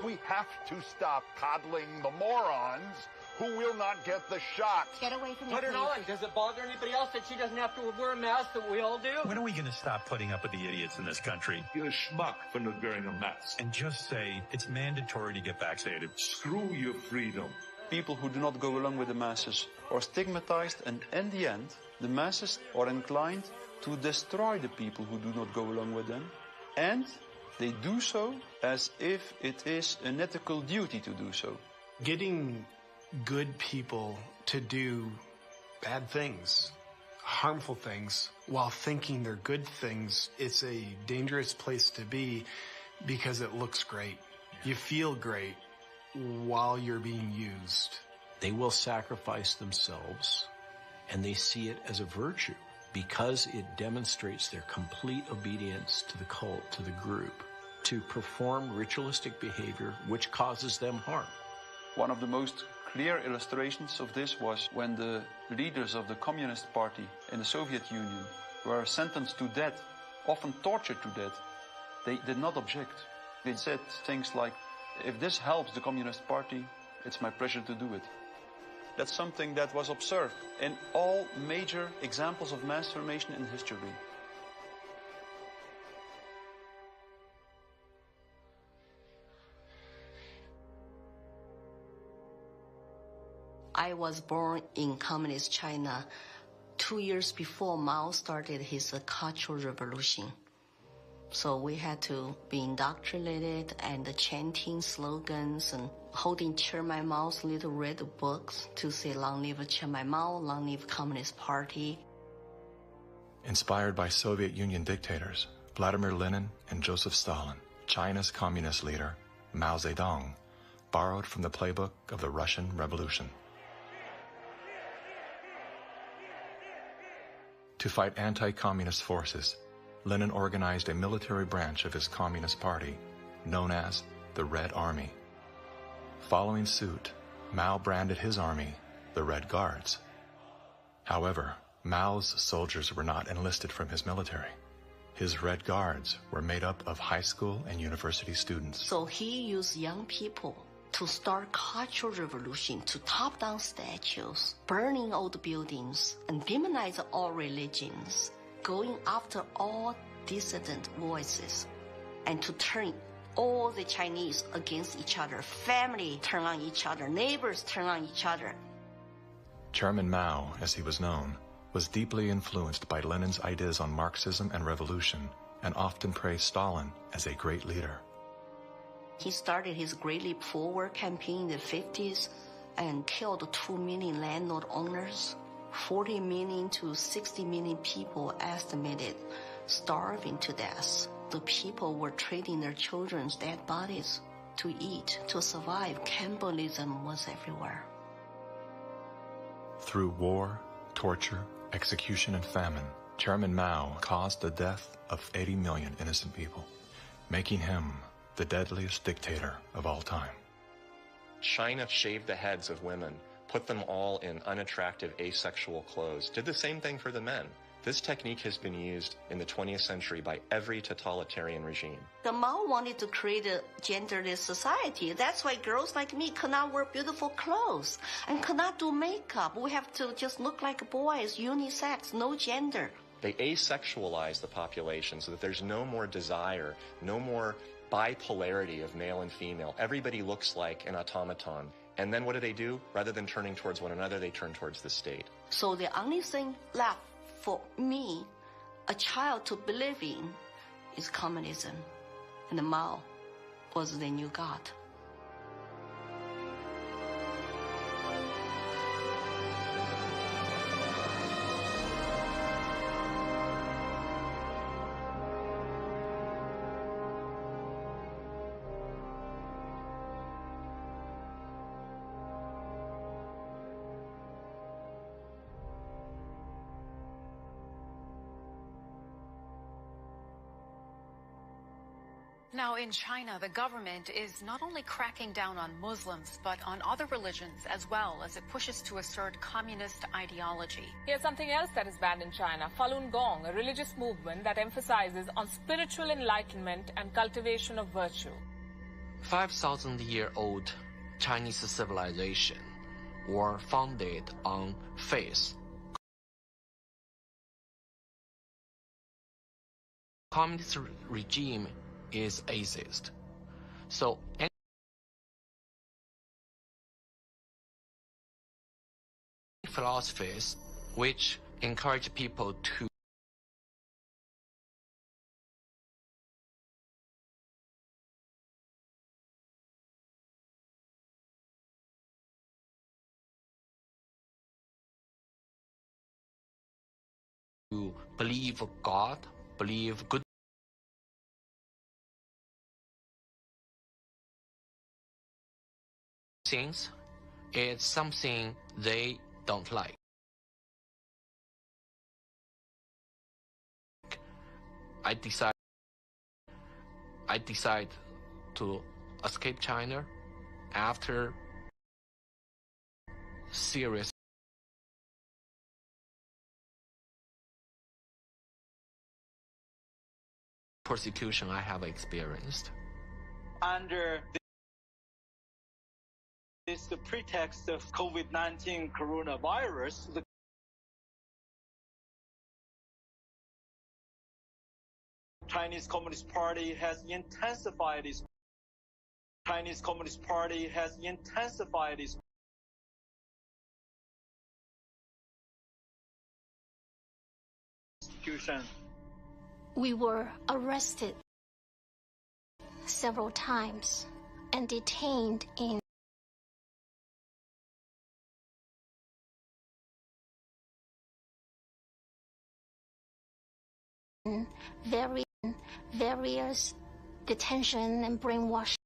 We have to stop coddling the morons who will not get the shot. Get away from Put it on. Does it bother anybody else that she doesn't have to wear a mask that we all do? When are we going to stop putting up with the idiots in this country? You're a schmuck for not wearing a mask. And just say it's mandatory to get vaccinated. Screw your freedom. People who do not go along with the masses are stigmatized, and in the end, the masses are inclined to destroy the people who do not go along with them. And they do so as if it is an ethical duty to do so. Getting good people to do bad things, harmful things, while thinking they're good things, it's a dangerous place to be because it looks great. You feel great while you're being used. They will sacrifice themselves, and they see it as a virtue because it demonstrates their complete obedience to the cult, to the group, to perform ritualistic behavior which causes them harm. One of the most clear illustrations of this was when the leaders of the Communist Party in the Soviet Union were sentenced to death often tortured to death, they did not object. They said things like, if this helps the Communist Party, it's my pleasure to do it. That's something that was observed in all major examples of mass formation in history. I was born in Communist China 2 years before Mao started his Cultural Revolution. So we had to be indoctrinated and chanting slogans and holding Chairman Mao's little red books to say, long live Chairman Mao, long live Communist Party. Inspired by Soviet Union dictators Vladimir Lenin and Joseph Stalin, China's communist leader, Mao Zedong, borrowed from the playbook of the Russian Revolution. To fight anti-communist forces, Lenin organized a military branch of his Communist Party, known as the Red Army. Following suit, Mao branded his army the Red Guards. However, Mao's soldiers were not enlisted from his military. His Red Guards were made up of high school and university students. So he used young people to start Cultural Revolution, to top down statues, burning old buildings, and demonize all religions, going after all dissident voices, and to turn all the Chinese against each other. Family turn on each other, neighbors turn on each other. Chairman Mao, as he was known, was deeply influenced by Lenin's ideas on Marxism and revolution, and often praised Stalin as a great leader. He started his Great Leap Forward campaign in the 50s and killed 2 million landlord owners. 40 million to 60 million people estimated starving to death. The people were trading their children's dead bodies to eat, to survive. Cannibalism was everywhere. Through war, torture, execution, and famine, Chairman Mao caused the death of 80 million innocent people, making him the deadliest dictator of all time. China shaved the heads of women, put them all in unattractive asexual clothes, did the same thing for the men. This technique has been used in the 20th century by every totalitarian regime. The Mao wanted to create a genderless society. That's why girls like me could not wear beautiful clothes and could not do makeup. We have to just look like boys, unisex, no gender. They asexualize the population so that there's no more desire, no more bipolarity of male and female. Everybody looks like an automaton. And then what do? Rather than turning towards one another, they turn towards the state. So the only thing left for me, a child, to believe in is communism. And Mao was the new God. Now, in China, the government is not only cracking down on Muslims, but on other religions as well, as it pushes to assert communist ideology. Here's something else that is banned in China: Falun Gong, a religious movement that emphasizes on spiritual enlightenment and cultivation of virtue. 5,000-year-old Chinese civilization were founded on faith. Communist regime is atheist. So any philosophies which encourage people to believe God, believe good things, it's something they don't like. I decide to escape China after serious persecution I have experienced. Under the pretext of COVID-19 coronavirus, the Chinese Communist Party has intensified its persecution. We were arrested several times and detained in various detention and brainwashing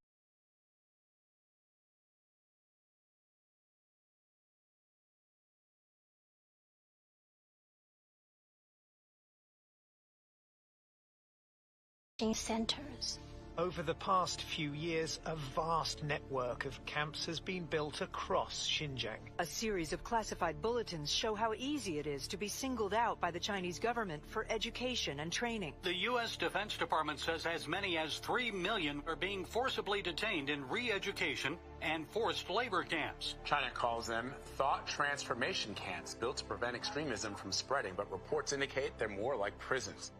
centers. Over the past few years, a vast network of camps has been built across Xinjiang. A series of classified bulletins show how easy it is to be singled out by the Chinese government for education and training. The U.S. Defense Department says as many as 3 million are being forcibly detained in re-education and forced labor camps. China calls them thought transformation camps built to prevent extremism from spreading, but reports indicate they're more like prisons.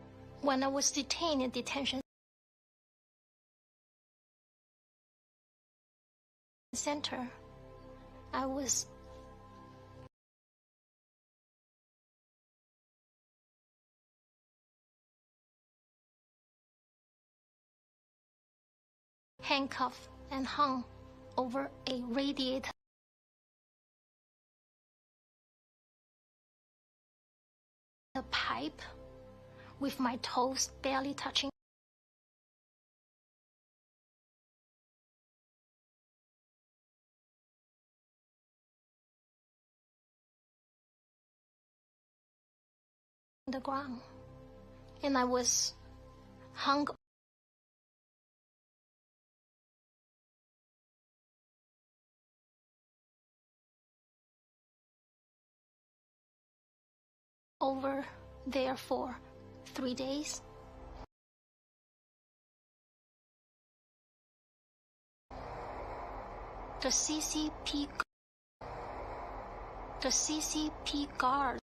When I was detained in detention center, I was handcuffed and hung over a radiator. A pipe with my toes barely touching the ground, and I was hung over there for 3 days. The CCP guard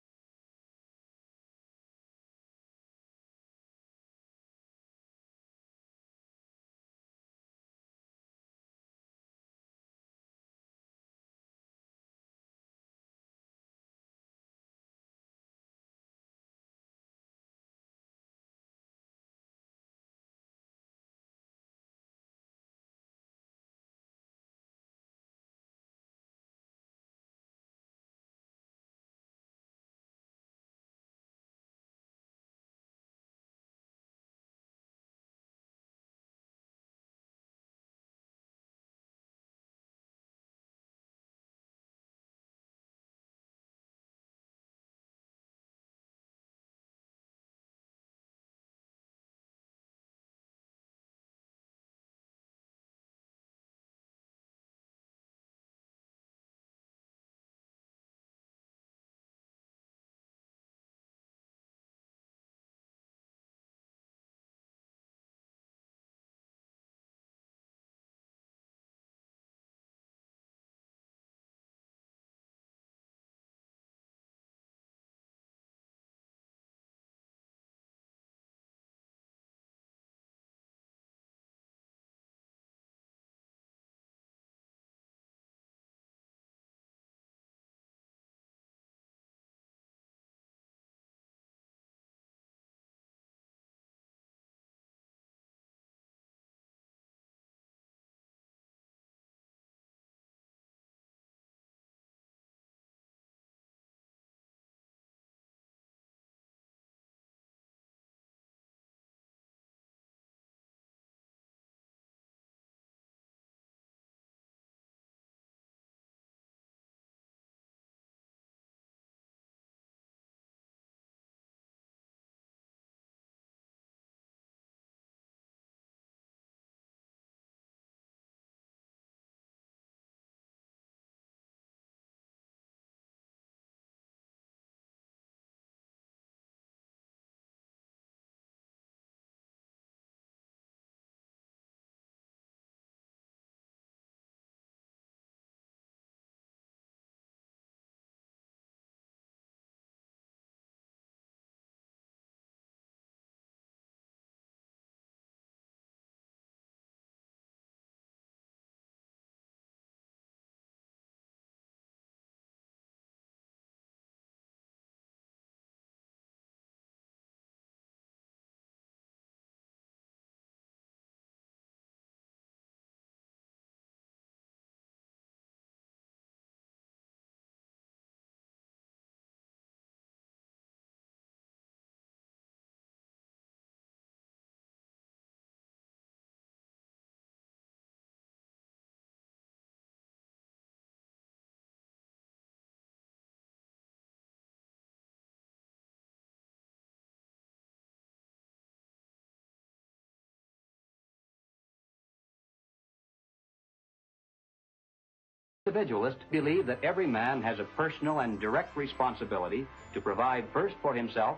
individualists believe that every man has a personal and direct responsibility to provide first for himself,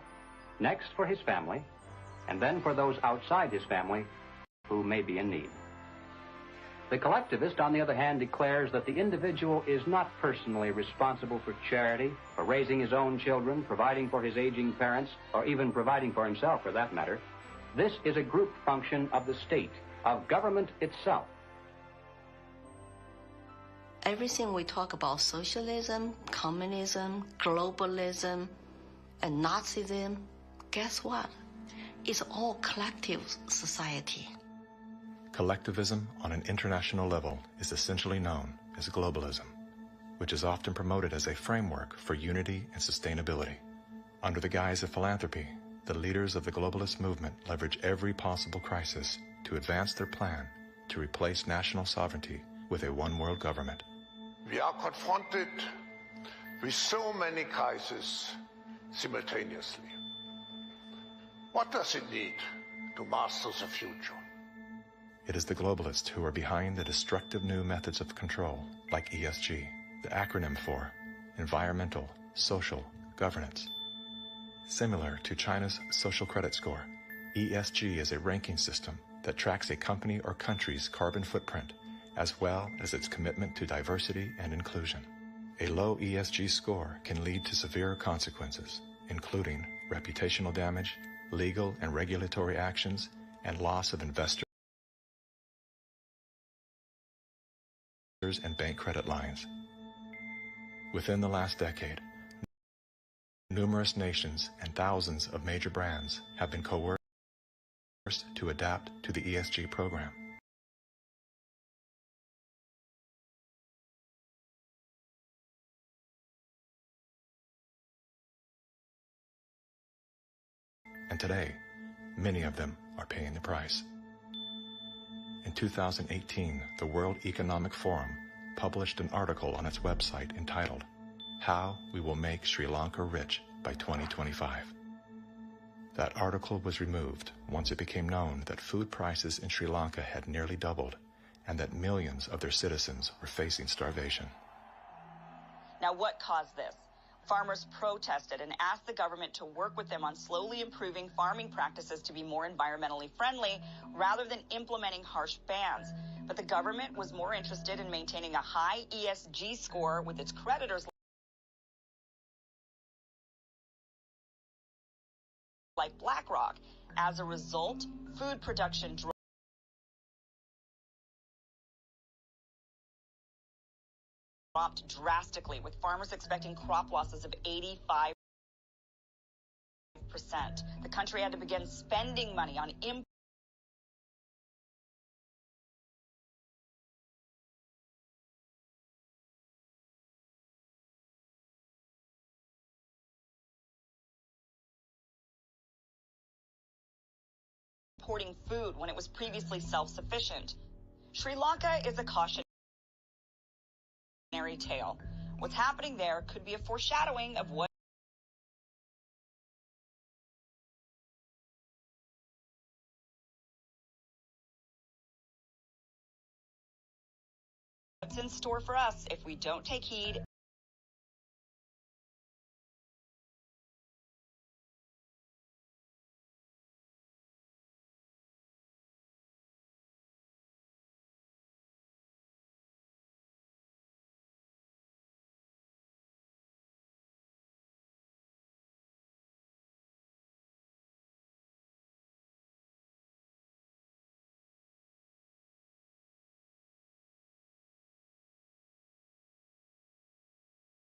next for his family, and then for those outside his family who may be in need. The collectivist, on the other hand, declares that the individual is not personally responsible for charity, for raising his own children, providing for his aging parents, or even providing for himself, for that matter. This is a group function of the state, of government itself. Everything we talk about, socialism, communism, globalism, and Nazism, guess what? It's all collective society. Collectivism on an international level is essentially known as globalism, which is often promoted as a framework for unity and sustainability. Under the guise of philanthropy, the leaders of the globalist movement leverage every possible crisis to advance their plan to replace national sovereignty with a one-world government. We are confronted with so many crises simultaneously. What does it need to master the future? It is the globalists who are behind the destructive new methods of control, like ESG, the acronym for Environmental, Social, Governance. Similar to China's social credit score, ESG is a ranking system that tracks a company or country's carbon footprint, as well as its commitment to diversity and inclusion. A low ESG score can lead to severe consequences, including reputational damage, legal and regulatory actions, and loss of investors and bank credit lines. Within the last decade, numerous nations and thousands of major brands have been coerced to adapt to the ESG program. And today, many of them are paying the price. In 2018, the World Economic Forum published an article on its website entitled, "How We Will Make Sri Lanka Rich by 2025. That article was removed once it became known that food prices in Sri Lanka had nearly doubled and that millions of their citizens were facing starvation. Now, what caused this? Farmers protested and asked the government to work with them on slowly improving farming practices to be more environmentally friendly rather than implementing harsh bans. But the government was more interested in maintaining a high ESG score with its creditors like BlackRock. As a result, food production dropped drastically, with farmers expecting crop losses of 85%. The country had to begin spending money on imports importing food when it was previously self-sufficient. Sri Lanka is a cautionary tale. What's happening there could be a foreshadowing of what's in store for us if we don't take heed